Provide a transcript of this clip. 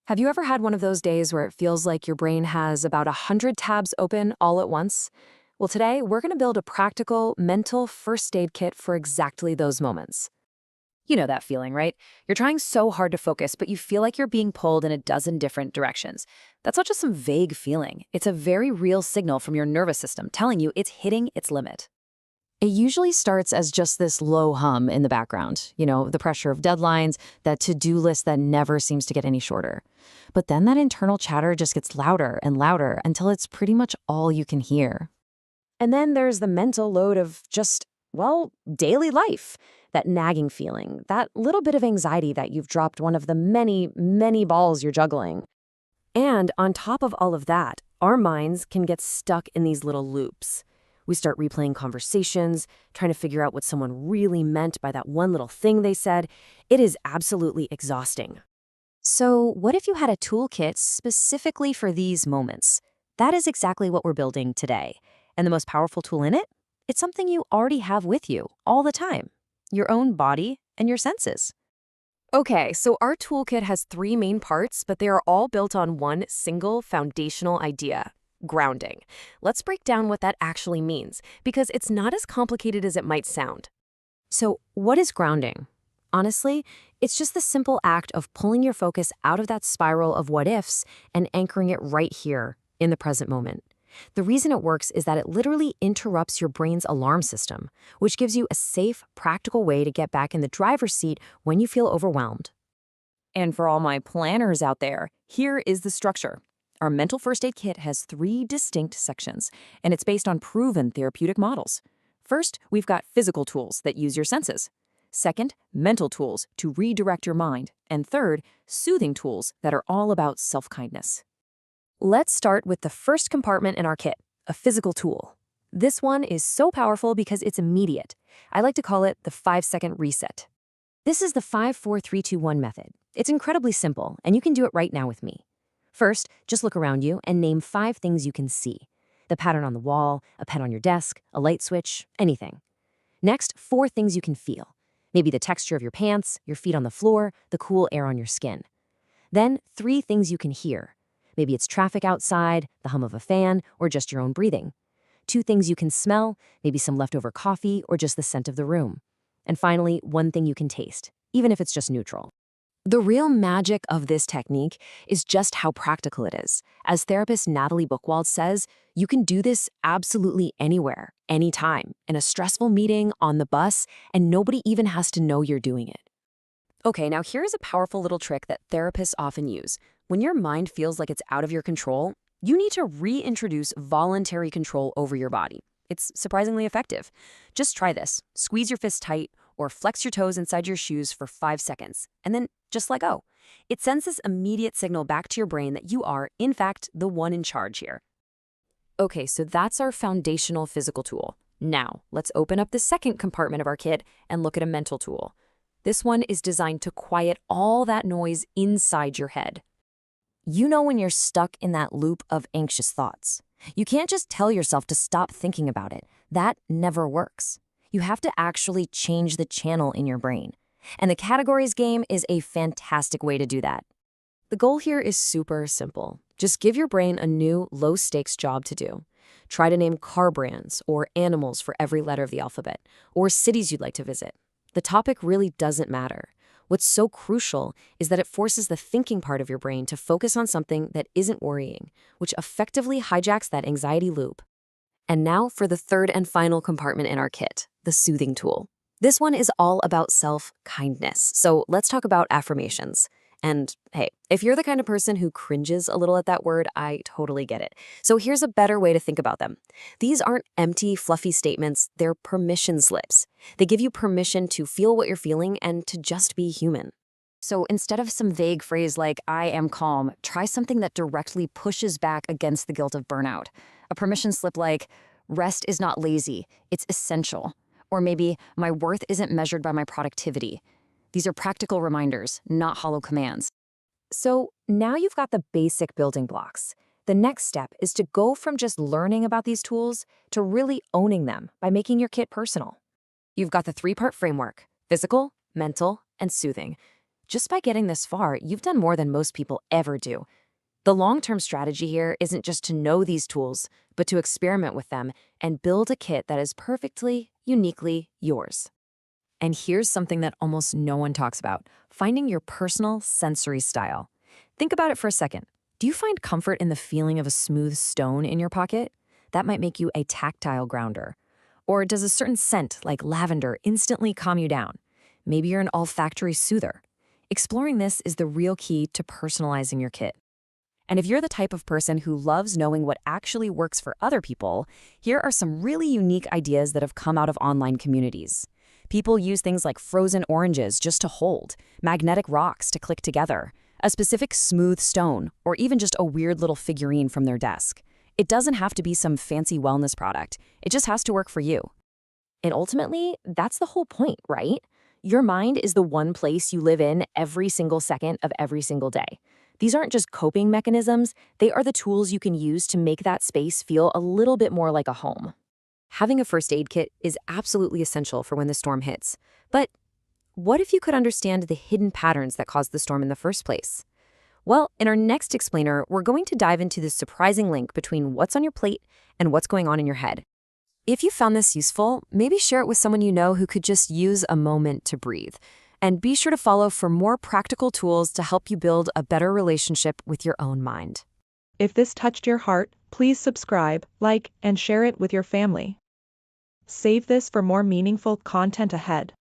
Have you ever had one of those days where it feels like your brain has about 100 tabs open all at once? Well, today we're going to build a practical mental first aid kit for exactly those moments. You know that feeling, right? You're trying so hard to focus, but you feel like you're being pulled in a dozen different directions. That's not just some vague feeling. It's a very real signal from your nervous system telling you it's hitting its limit. It usually starts as just this low hum in the background, the pressure of deadlines, that to-do list that never seems to get any shorter. But then that internal chatter just gets louder and louder until it's pretty much all you can hear. And then there's the mental load of just, daily life. That nagging feeling, that little bit of anxiety that you've dropped one of the many, many balls you're juggling. And on top of all of that, our minds can get stuck in these little loops. We start replaying conversations, trying to figure out what someone really meant by that one little thing they said. It is absolutely exhausting. So, what if you had a toolkit specifically for these moments? That is exactly what we're building today. And the most powerful tool in it? It's something you already have with you all the time: your own body and your senses. Okay, so our toolkit has three main parts, but they are all built on one single foundational idea: grounding. Let's break down what that actually means, because it's not as complicated as it might sound. So, what is grounding? Honestly, it's just the simple act of pulling your focus out of that spiral of what ifs and anchoring it right here in the present moment. The reason it works is that it literally interrupts your brain's alarm system, which gives you a safe, practical way to get back in the driver's seat when you feel overwhelmed. And for all my planners out there, here is the structure. Our mental first aid kit has three distinct sections, and it's based on proven therapeutic models. First, we've got physical tools that use your senses. Second, mental tools to redirect your mind. And third, soothing tools that are all about self-kindness. Let's start with the first compartment in our kit, a physical tool. This one is so powerful because it's immediate. I like to call it the 5-second reset. This is the 5-4-3-2-1 method. It's incredibly simple, and you can do it right now with me. First, just look around you and name 5 things you can see: the pattern on the wall, a pen on your desk, a light switch, anything. Next, 4 things you can feel: maybe the texture of your pants, your feet on the floor, the cool air on your skin. Then, 3 things you can hear: maybe it's traffic outside, the hum of a fan, or just your own breathing. 2 things you can smell: maybe some leftover coffee or just the scent of the room. And finally, 1 thing you can taste, even if it's just neutral. The real magic of this technique is just how practical it is. As therapist Natalie Buchwald says, you can do this absolutely anywhere, anytime, in a stressful meeting, on the bus, and nobody even has to know you're doing it. Okay, now here's a powerful little trick that therapists often use. When your mind feels like it's out of your control, you need to reintroduce voluntary control over your body. It's surprisingly effective. Just try this. Squeeze your fist tight or flex your toes inside your shoes for 5 seconds, and then just let go. It sends this immediate signal back to your brain that you are, in fact, the one in charge here. Okay, so that's our foundational physical tool. Now, let's open up the second compartment of our kit and look at a mental tool. This one is designed to quiet all that noise inside your head. You know when you're stuck in that loop of anxious thoughts. You can't just tell yourself to stop thinking about it. That never works. You have to actually change the channel in your brain. And the categories game is a fantastic way to do that. The goal here is super simple. Just give your brain a new, low-stakes job to do. Try to name car brands or animals for every letter of the alphabet, or cities you'd like to visit. The topic really doesn't matter. What's so crucial is that it forces the thinking part of your brain to focus on something that isn't worrying, which effectively hijacks that anxiety loop. And now for the third and final compartment in our kit, the soothing tool. This one is all about self-kindness. So let's talk about affirmations. And hey, if you're the kind of person who cringes a little at that word, I totally get it. So here's a better way to think about them. These aren't empty, fluffy statements, they're permission slips. They give you permission to feel what you're feeling and to just be human. So instead of some vague phrase like, "I am calm," try something that directly pushes back against the guilt of burnout. A permission slip like, "Rest is not lazy, it's essential." Or maybe, "My worth isn't measured by my productivity." These are practical reminders, not hollow commands. So now you've got the basic building blocks. The next step is to go from just learning about these tools to really owning them by making your kit personal. You've got the 3-part framework: physical, mental, and soothing. Just by getting this far, you've done more than most people ever do. The long-term strategy here isn't just to know these tools, but to experiment with them and build a kit that is perfectly, uniquely yours. And here's something that almost no one talks about: finding your personal sensory style. Think about it for a second. Do you find comfort in the feeling of a smooth stone in your pocket? That might make you a tactile grounder. Or does a certain scent, like lavender, instantly calm you down? Maybe you're an olfactory soother. Exploring this is the real key to personalizing your kit. And if you're the type of person who loves knowing what actually works for other people, here are some really unique ideas that have come out of online communities. People use things like frozen oranges just to hold, magnetic rocks to click together, a specific smooth stone, or even just a weird little figurine from their desk. It doesn't have to be some fancy wellness product. It just has to work for you. And ultimately, that's the whole point, right? Your mind is the one place you live in every single second of every single day. These aren't just coping mechanisms, they are the tools you can use to make that space feel a little bit more like a home. Having a first aid kit is absolutely essential for when the storm hits. But what if you could understand the hidden patterns that caused the storm in the first place? Well, in our next explainer, we're going to dive into the surprising link between what's on your plate and what's going on in your head. If you found this useful, maybe share it with someone you know who could just use a moment to breathe. And be sure to follow for more practical tools to help you build a better relationship with your own mind. If this touched your heart, please subscribe, like, and share it with your family. Save this for more meaningful content ahead.